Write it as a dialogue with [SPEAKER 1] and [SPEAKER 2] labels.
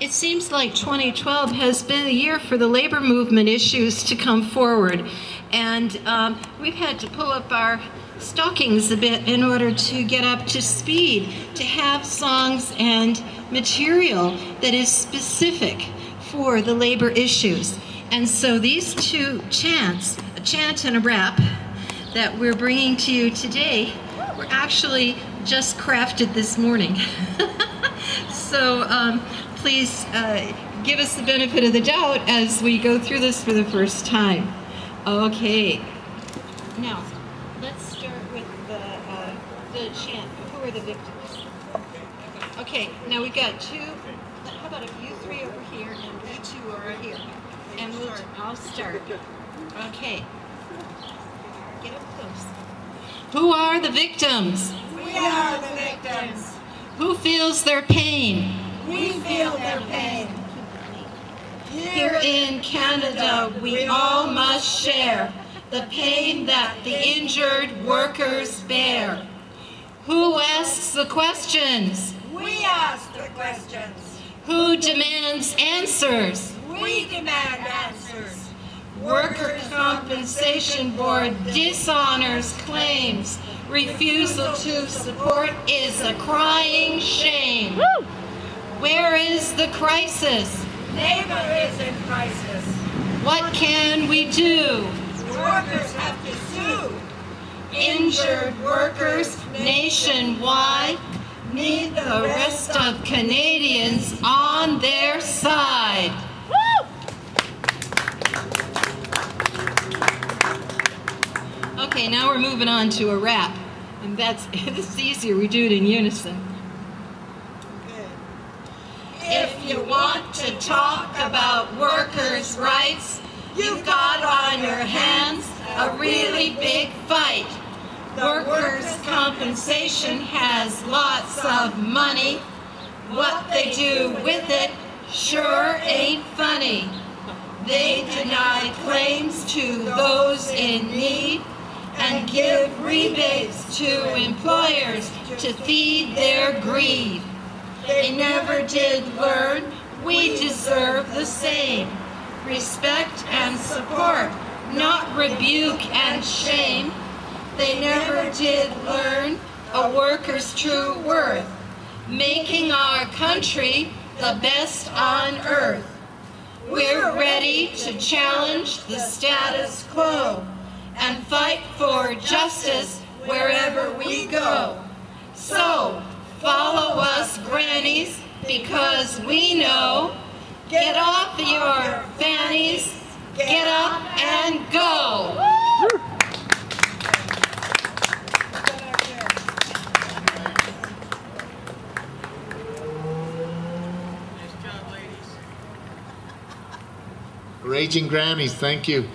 [SPEAKER 1] It seems like 2012 has been a year for the labor movement issues to come forward. And we've had to pull up our stockings a bit in order to get up to speed, to have songs and material that is specific for the labor issues. And so these two chants, a chant and a rap, that we're bringing to you today were actually just crafted this morning. So please give us the benefit of the doubt as we go through this for the first time. Okay. Now, let's start with the chant. Who are the victims? Okay, now we've got two. How about if you three over here and you two over here? And I'll start. Okay. Get up close. Who are the victims?
[SPEAKER 2] We are the victims.
[SPEAKER 1] Who feels their pain?
[SPEAKER 2] We feel their pain.
[SPEAKER 1] Here in Canada, we all must share the pain that the injured workers bear. Who asks the questions?
[SPEAKER 2] We ask the questions.
[SPEAKER 1] Who demands answers?
[SPEAKER 2] We demand answers.
[SPEAKER 1] Worker Compensation Board dishonors claims. Refusal to support is a crying shame. Woo! Where is the crisis?
[SPEAKER 2] Labor is in crisis.
[SPEAKER 1] What can we do?
[SPEAKER 2] Workers have to sue.
[SPEAKER 1] Injured workers nationwide need the rest of Canadians on their side. Okay, now we're moving on to a rap, and this is easier. We do it in unison. If you want to talk about workers' rights, you've got on your hands a really big fight. Workers' compensation has lots of money. What they do with it sure ain't funny. They deny claims to those in need and give rebates to employers to feed their greed. They never did learn we deserve the same respect and support, not rebuke and shame. They never did learn a worker's true worth, making our country the best on earth. We're ready to challenge the status quo and fight for justice wherever we go. So, follow us, Grannies, because we know, get off your fannies, get up and go.
[SPEAKER 3] Raging Grannies, thank you.